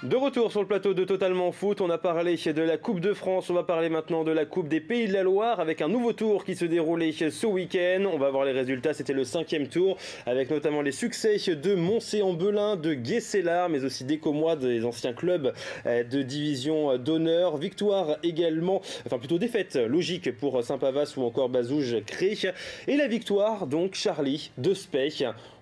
De retour sur le plateau de Totalement Foot, on a parlé de la Coupe de France, on va parler maintenant de la Coupe des Pays de la Loire avec un nouveau tour qui se déroulait ce week-end. On va voir les résultats, c'était le 5e tour avec notamment les succès de Montséan-Belin, de Guescélard, mais aussi d'Écomois, des anciens clubs de division d'honneur. Victoire également, enfin plutôt défaite logique pour Saint-Pavas ou encore Bazouges-Cré. Et la victoire donc Charlie de Spey.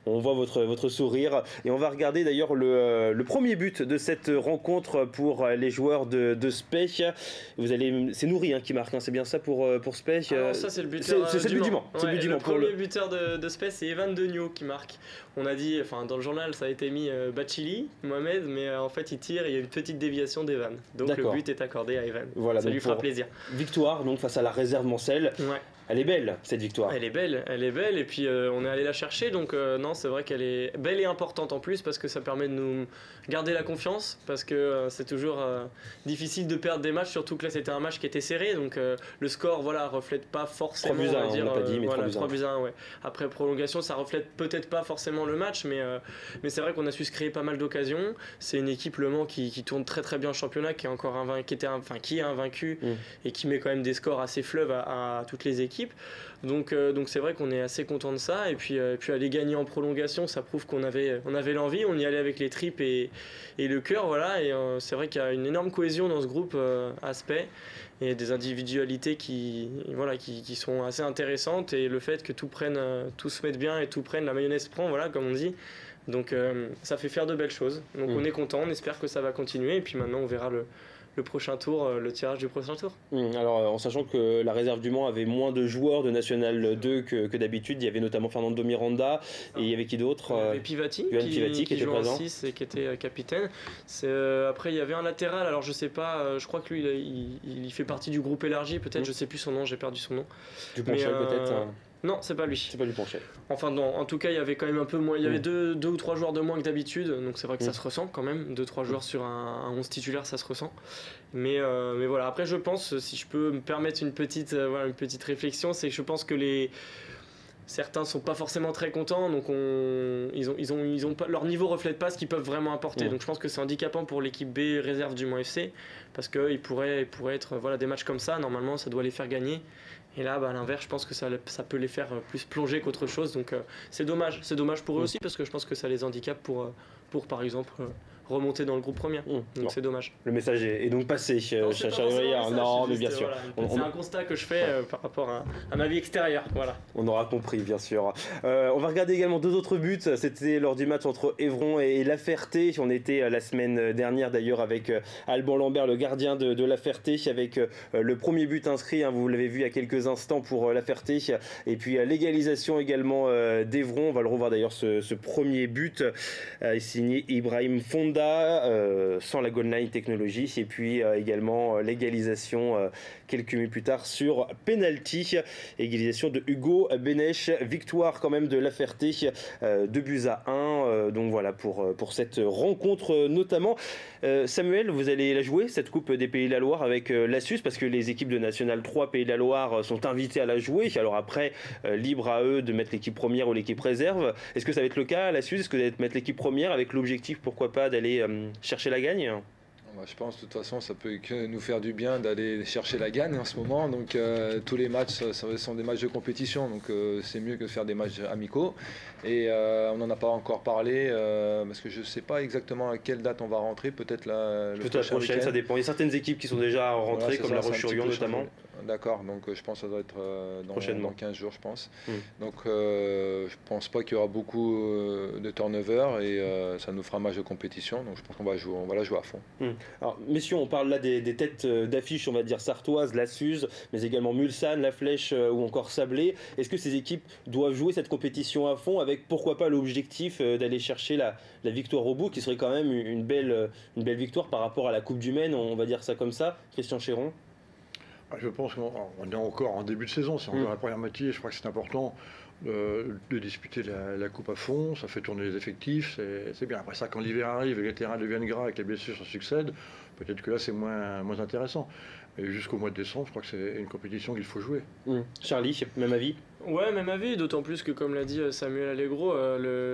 On voit votre sourire et on va regarder d'ailleurs le premier but de cette rencontre pour les joueurs de Spey. C'est Nouri qui marque, hein, c'est bien ça pour Spey. Alors ça c'est le buteur c'est le but du Mans. Ouais, le premier buteur de Spey, c'est Evan Degnaud qui marque. On a dit, enfin dans le journal ça a été mis Bachili, Mohamed, mais en fait il tire, il y a une petite déviation d'Evan. Donc le but est accordé à Evan. Voilà, ça lui fera plaisir. Victoire donc face à la réserve Mancel. Ouais. Elle est belle cette victoire. Elle est belle et puis on est allé la chercher, donc non c'est vrai qu'elle est belle et importante en plus parce que ça permet de nous garder la confiance, parce que c'est toujours difficile de perdre des matchs, surtout que là c'était un match qui était serré, donc le score reflète pas forcément 3 buts à 1, on l'a pas dit, mais voilà, 3 buts à 1. Ouais. Après prolongation ça reflète peut-être pas forcément le match, mais c'est vrai qu'on a su se créer pas mal d'occasions. C'est une équipe Le Mans qui tourne très très bien le championnat, qui est encore qui est invaincu et qui met quand même des scores assez fleuves à toutes les équipes. Donc c'est vrai qu'on est assez content de ça, et puis aller gagner en prolongation, ça prouve qu'on avait l'envie, on y allait avec les tripes et le cœur, voilà. Et c'est vrai qu'il y a une énorme cohésion dans ce groupe Spey, et des individualités qui sont assez intéressantes, et le fait que tout se mette bien et tout prenne, la mayonnaise prend, voilà, comme on dit. Donc ça fait faire de belles choses, donc on est content, on espère que ça va continuer, et puis maintenant on verra le prochain tour, le tirage du prochain tour. Alors en sachant que la réserve du Mans avait moins de joueurs de National 2 que d'habitude, il y avait notamment Fernando Miranda, et il y avait qui d'autre? Il y avait Pivati qui était présent, en 6 et qui était capitaine. Après il y avait un latéral, alors je sais pas, je crois que lui il fait partie du groupe élargi peut-être, je sais plus son nom, j'ai perdu son nom. Duponchel peut-être. Non, c'est pas lui. C'est pas Duponchel. Enfin non, en tout cas il y avait quand même un peu moins, il y avait deux ou trois joueurs de moins que d'habitude, donc c'est vrai que ça se ressent quand même, 2-3 joueurs sur un 11 titulaire, ça se ressent. Mais voilà, après je pense, si je peux me permettre une petite réflexion, c'est que je pense que certains sont pas forcément très contents, donc ils ont pas, leur niveau reflète pas ce qu'ils peuvent vraiment apporter. Donc je pense que c'est handicapant pour l'équipe B réserve du Mans FC, parce qu'ils pourraient être des matchs comme ça, normalement ça doit les faire gagner. Et là, à l'inverse, je pense que ça peut les faire plus plonger qu'autre chose. Donc c'est dommage pour eux aussi, parce que je pense que ça les handicape pour par exemple remonter dans le groupe premier. Donc c'est dommage. Le message est donc passé, Non, mais bien sûr. Voilà, c'est un constat que je fais par rapport à ma vie extérieure. Voilà. On aura compris, bien sûr. On va regarder également 2 autres buts. C'était lors du match entre Évron et La Ferté. On était la semaine dernière d'ailleurs avec Alban Lambert, le gardien de La Ferté, avec le premier but inscrit. Vous l'avez vu il y a quelques instants pour La Ferté. Et puis l'égalisation également d'Évron. On va le revoir d'ailleurs, ce premier but signé Ibrahim Fonda, sans la goal line technologie. Et puis également l'égalisation quelques minutes plus tard sur penalty. Égalisation de Hugo Benech. Victoire quand même de La Ferté, 2-1. Donc voilà pour cette rencontre notamment. Samuel, vous allez la jouer, cette Coupe des Pays de la Loire, avec l'Assus, parce que les équipes de National 3 Pays de la Loire sont invitées à la jouer. Alors après, libre à eux de mettre l'équipe première ou l'équipe réserve. Est-ce que ça va être le cas à l'Assus? Est-ce que vous allez mettre l'équipe première avec l'objectif, pourquoi pas, d'aller chercher la gagne? Je pense de toute façon ça peut que nous faire du bien d'aller chercher la gagne en ce moment, donc tous les matchs ça sont des matchs de compétition, donc c'est mieux que de faire des matchs amicaux, et on n'en a pas encore parlé parce que je ne sais pas exactement à quelle date on va rentrer, peut-être la prochaine, ça dépend. Il y a certaines équipes qui sont déjà rentrées, comme La Roche-sur-Yon notamment. D'accord, donc je pense que ça doit être dans 15 jours je pense. Donc je pense pas qu'il y aura beaucoup de turnover, et ça nous fera un match de compétition, donc je pense qu'on va la jouer à fond. Alors messieurs, on parle là des têtes d'affiche, on va dire sartoises, la Suze, mais également Mulsanne, La Flèche ou encore Sablé. Est-ce que ces équipes doivent jouer cette compétition à fond, avec pourquoi pas l'objectif d'aller chercher la victoire au bout, qui serait quand même une belle victoire par rapport à la Coupe du Maine, on va dire ça comme ça? Christian Chéron? Je pense qu'on est encore en début de saison, c'est encore la première moitié. Je crois que c'est important de disputer la coupe à fond, ça fait tourner les effectifs, c'est bien. Après ça, quand l'hiver arrive et que les terrains deviennent gras et que les blessures se succèdent, peut-être que là c'est moins intéressant. Mais jusqu'au mois de décembre, je crois que c'est une compétition qu'il faut jouer. Charlie, même avis? Ouais, même avis, d'autant plus que, comme l'a dit Samuel Allegro,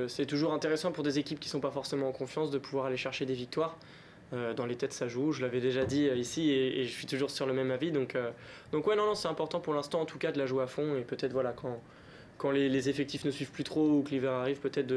c'est toujours intéressant pour des équipes qui ne sont pas forcément en confiance de pouvoir aller chercher des victoires. Dans les têtes, ça joue. Je l'avais déjà dit ici et je suis toujours sur le même avis. Donc ouais, non, c'est important pour l'instant, en tout cas, de la jouer à fond. Et peut-être, voilà, quand les effectifs ne suivent plus trop ou que l'hiver arrive, peut-être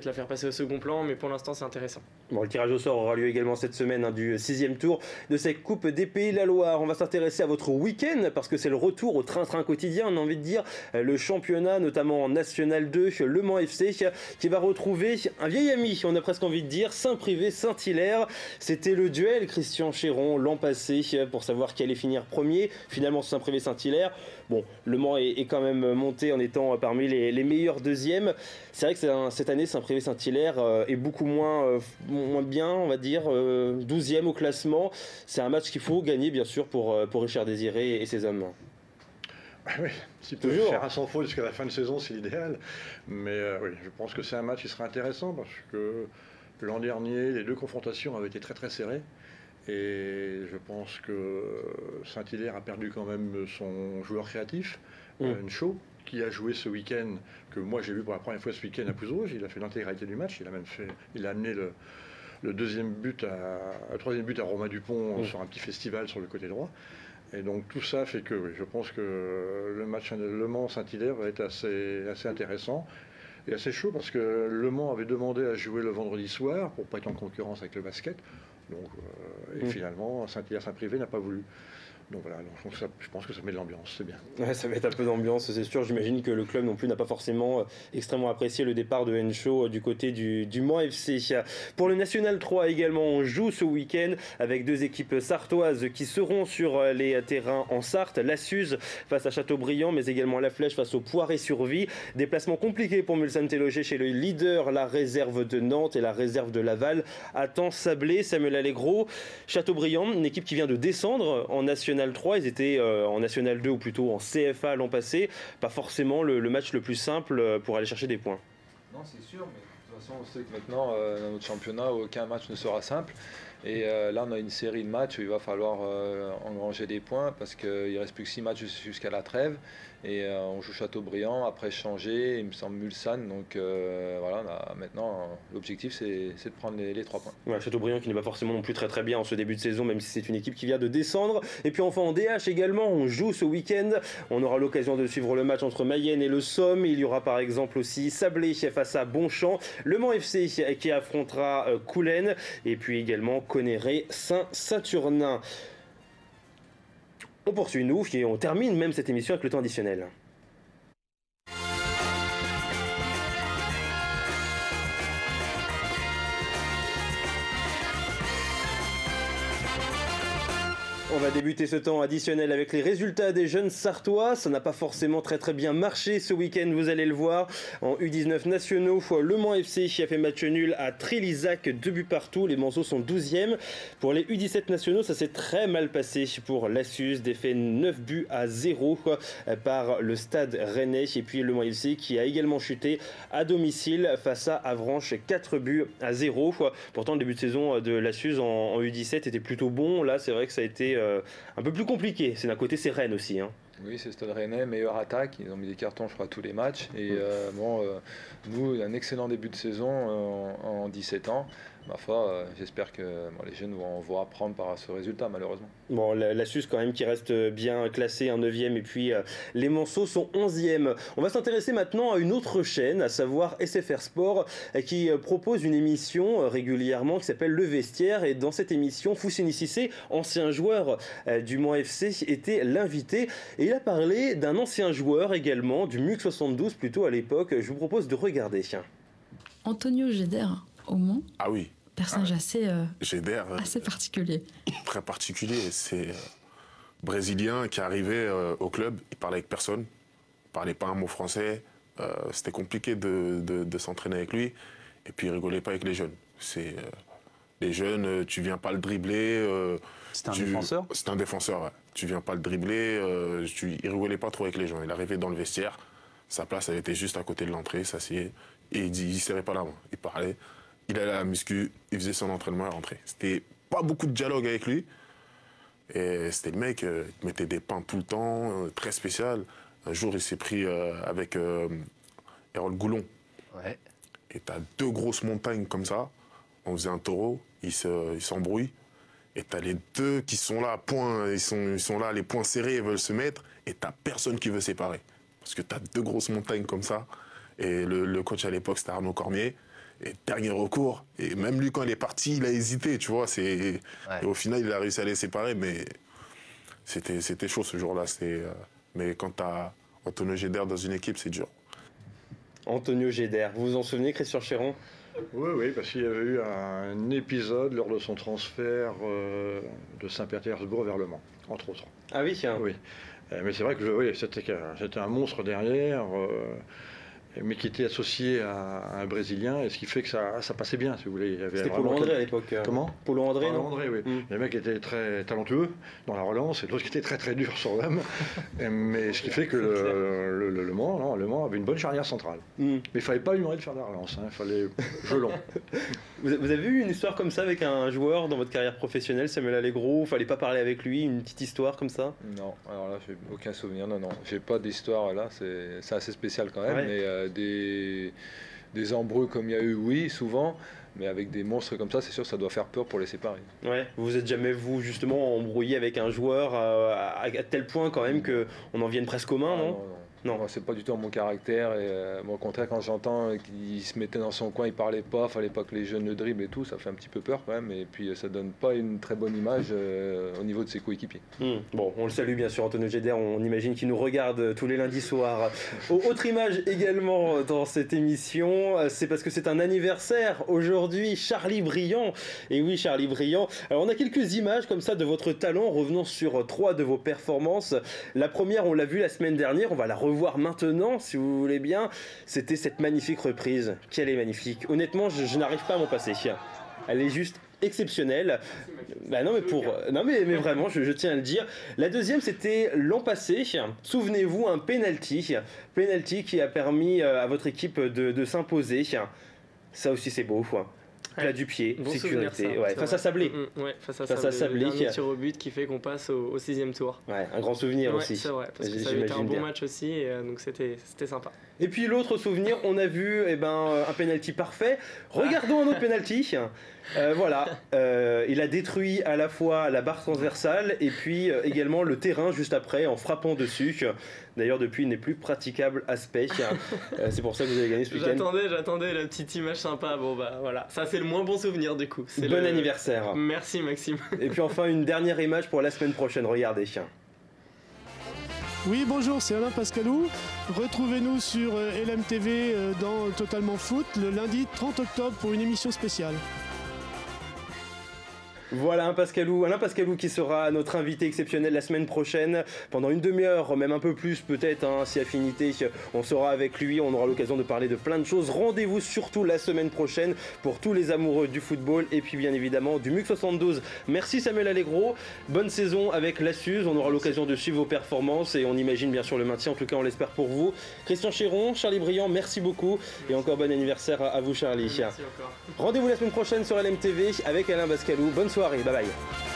la faire passer au second plan, mais pour l'instant c'est intéressant. Bon, le tirage au sort aura lieu également cette semaine du 6e tour de cette Coupe des Pays de la Loire. On va s'intéresser à votre week-end parce que c'est le retour au train-train quotidien, on a envie de dire, le championnat, notamment en National 2, Le Mans FC, qui va retrouver un vieil ami, on a presque envie de dire, Saint-Privé-Saint-Hilaire. C'était le duel Christian Chéron l'an passé pour savoir qui allait finir premier. Finalement, Saint-Privé-Saint-Hilaire. Bon, Le Mans est quand même monté en étant parmi les meilleurs deuxièmes. C'est vrai que cette année, Saint-Privé-Saint-Hilaire est beaucoup moins bien, on va dire, 12e au classement. C'est un match qu'il faut gagner, bien sûr, pour Richard Désiré et ses hommes. Oui, s'il peut faire un sans faute jusqu'à la fin de saison, c'est l'idéal. Mais oui, je pense que c'est un match qui sera intéressant parce que l'an dernier, les deux confrontations avaient été très très serrées. Et je pense que Saint-Hilaire a perdu quand même son joueur créatif, Ncho, qui a joué ce week-end, que moi j'ai vu pour la première fois ce week-end à Pouzauges. Il a fait l'intégralité du match, il a amené le troisième but à Romain Dupont sur un petit festival sur le côté droit. Et donc tout ça fait que oui, je pense que le match Le Mans-Saint-Hilaire va être assez intéressant et assez chaud parce que Le Mans avait demandé à jouer le vendredi soir pour ne pas être en concurrence avec le basket. Donc, et finalement, Saint-Hilaire-Saint-Privé n'a pas voulu. Donc voilà, je pense que ça met de l'ambiance, c'est bien. Ouais, ça va être un peu d'ambiance, c'est sûr. J'imagine que le club non plus n'a pas forcément extrêmement apprécié le départ de Ncho du côté du Mans FC. Pour le National 3 également, on joue ce week-end avec deux équipes sartoises qui seront sur les terrains en Sarthe. La Suze face à Châteaubriand, mais également La Flèche face au Poiré-sur-Vie. Déplacement compliqué pour Mulsanne-Télogé chez le leader, la réserve de Nantes et la réserve de Laval. Attend Sablé, Samuel Allegro. Châteaubriand, une équipe qui vient de descendre en National 3, ils étaient en National 2 ou plutôt en CFA l'an passé, pas forcément le match le plus simple pour aller chercher des points. Non, c'est sûr, mais de toute façon on sait que maintenant dans notre championnat aucun match ne sera simple et là on a une série de matchs où il va falloir engranger des points parce qu'il ne reste plus que 6 matchs jusqu'à la trêve et on joue Châteaubriand, après Changé, il me semble Mulsanne, donc voilà, maintenant l'objectif c'est de prendre les 3 points. Ouais, Châteaubriand qui n'est pas forcément non plus très très bien en ce début de saison, même si c'est une équipe qui vient de descendre. Et puis enfin en DH également, on joue ce week-end, on aura l'occasion de suivre le match entre Mayenne et le Somme. Il y aura par exemple aussi Sablé face à Bonchamp, Le Mans FC qui affrontera Coulennes et puis également Conneré Saint-Saturnin. On poursuit nous et on termine même cette émission avec le temps additionnel. On va débuter ce temps additionnel avec les résultats des jeunes Sartois. Ça n'a pas forcément très bien marché ce week-end, vous allez le voir. En U19 nationaux, Le Mans FC a fait match nul à Trélisac, 2 buts partout. Les Manceaux sont 12e. Pour les U17 nationaux, ça s'est très mal passé pour la Suze. Défait 9 buts à 0 par le Stade Rennais. Et puis Le Mans FC qui a également chuté à domicile face à Avranches, 4 buts à 0. Pourtant, le début de saison de la Suze en U17 était plutôt bon. Là, c'est vrai que ça a été un peu plus compliqué. C'est d'un côté, c'est Rennes aussi. Oui, c'est Stade Rennais, meilleure attaque. Ils ont mis des cartons, je crois, à tous les matchs. Et nous, un excellent début de saison en 17 ans. Ma foi, j'espère que les jeunes vont apprendre par ce résultat, malheureusement. Bon, la Suze quand même qui reste bien classée, 9e, et puis les Manceaux sont 11e. On va s'intéresser maintenant à une autre chaîne, à savoir SFR Sport, qui propose une émission régulièrement qui s'appelle Le Vestiaire. Et dans cette émission, Fousseni Cissé, ancien joueur du Mans FC, était l'invité. Et il a parlé d'un ancien joueur également, du MUC 72 plutôt à l'époque. Je vous propose de regarder. Antonio Géder, au Mans. Ah oui. Personnage assez particulier. Très particulier. C'est brésilien qui est arrivé au club. Il parlait avec personne. Il parlait pas un mot français. C'était compliqué de s'entraîner avec lui. Et puis il rigolait pas avec les jeunes. Les jeunes, tu viens pas le dribbler. C'était un défenseur. C'était un défenseur. Ouais. Tu viens pas le dribbler. Il rigolait pas trop avec les gens. Il arrivait dans le vestiaire. Sa place, elle était juste à côté de l'entrée. S'asseyait et il serrait pas la main. Il parlait. Il allait à la muscu, il faisait son entraînement et rentrait. C'était pas beaucoup de dialogue avec lui. Et c'était le mec qui mettait des pains tout le temps, très spécial. Un jour, il s'est pris avec Erol Goulon. Ouais. Et t'as 2 grosses montagnes comme ça. on faisait un taureau, ils s'embrouillent. Et t'as les deux qui sont là, ils sont là, les poings serrés, ils veulent se mettre, et t'as personne qui veut séparer. Parce que t'as deux grosses montagnes comme ça. Et le coach à l'époque, c'était Arnaud Cormier. Et dernier recours. Et même lui, quand il est parti, il a hésité, tu vois. Et au final, il a réussi à les séparer, mais c'était chaud ce jour-là. Mais quand t'as Antonio Gédère dans une équipe, c'est dur. Antonio Gédère, vous vous en souvenez, Christian Chéron? Oui, parce qu'il y avait eu un épisode lors de son transfert de Saint-Pétersbourg vers Le Mans, entre autres. Ah oui, tiens. Oui. Mais c'est vrai que c'était un monstre derrière, mais qui était associé à un Brésilien, et ce qui fait que ça passait bien, si vous voulez. C'était Paulo André à l'époque. Comment? Paulo André, non? Paulo André, oui. Le mec était très talentueux dans la relance, et l'autre qui était très très dur sur l'homme. Mais ce qui fait que le Mans avait une bonne charnière centrale. Mais il ne fallait pas lui demander de faire de la relance, il fallait gelon. Vous avez eu une histoire comme ça avec un joueur dans votre carrière professionnelle, Samuel Allegro? Il ne fallait pas parler avec lui, une petite histoire comme ça? Non, alors là, j'ai aucun souvenir. Non, j'ai pas d'histoire là. C'est assez spécial quand même. Mais des embrouilles comme il y a eu, oui, souvent. Mais avec des monstres comme ça, c'est sûr que ça doit faire peur pour les séparer. Ouais. Vous êtes jamais, vous, justement, embrouillé avec un joueur à tel point quand même qu'on en vienne presque aux mains, non? Non, c'est pas du tout mon caractère. Et, au contraire, quand j'entends qu'il se mettait dans son coin, il parlait pas, fallait pas que les jeunes le dribblent et tout, ça fait un petit peu peur quand même. Et puis ça donne pas une très bonne image au niveau de ses coéquipiers. Bon, on le salue bien sûr, Antonio Gédère, on imagine qu'il nous regarde tous les lundis soirs. Autre image également dans cette émission, c'est parce que c'est un anniversaire aujourd'hui, Charlie Briand. Et oui, Charlie Briand. Alors on a quelques images comme ça de votre talent, revenons sur 3 de vos performances. La première, on l'a vu la semaine dernière, on va la revoir maintenant si vous voulez bien. C'était cette magnifique reprise. Qu'elle est magnifique. Honnêtement, je n'arrive pas à m'en passer. Elle est juste exceptionnelle. Bah non mais vraiment, je tiens à le dire. La deuxième, c'était l'an passé. Souvenez-vous, un penalty qui a permis à votre équipe de s'imposer. Ça aussi, c'est beau. Plat du pied, bon sécurité, souvenir, face à Sablé. Face à Sablé. Le dernier tir au but qui fait qu'on passe au 6e tour. Ouais, un grand souvenir aussi. C'est vrai, parce que ça avait été un bon match aussi, et donc c'était sympa. Et puis l'autre souvenir, on a vu un penalty parfait. Regardons un autre penalty. Il a détruit à la fois la barre transversale et puis également le terrain juste après en frappant dessus. D'ailleurs, depuis, il n'est plus praticable aspect. C'est pour ça que vous avez gagné ce week-end. J'attendais la petite image sympa. Bon bah voilà, ça c'est le moins bon souvenir du coup. Bon anniversaire. Merci Maxime. Et puis enfin une dernière image pour la semaine prochaine. Regardez. Oui, bonjour, c'est Alain Pascalou. Retrouvez-nous sur LMTV dans Totalement Foot le lundi 30 octobre pour une émission spéciale. Voilà Alain Pascalou qui sera notre invité exceptionnel la semaine prochaine pendant une demi-heure, même un peu plus peut-être, si affinité, on sera avec lui, on aura l'occasion de parler de plein de choses. Rendez-vous surtout la semaine prochaine pour tous les amoureux du football et puis bien évidemment du MUC 72. Merci Samuel Allegro, bonne saison avec la Suze, on aura l'occasion de suivre vos performances et on imagine bien sûr le maintien, en tout cas on l'espère pour vous. Christian Chéron, Charlie Briand, merci beaucoup et encore bon anniversaire à vous Charlie. Merci encore. Rendez-vous la semaine prochaine sur LMTV avec Alain Pascalou, bonne soirée, bye bye.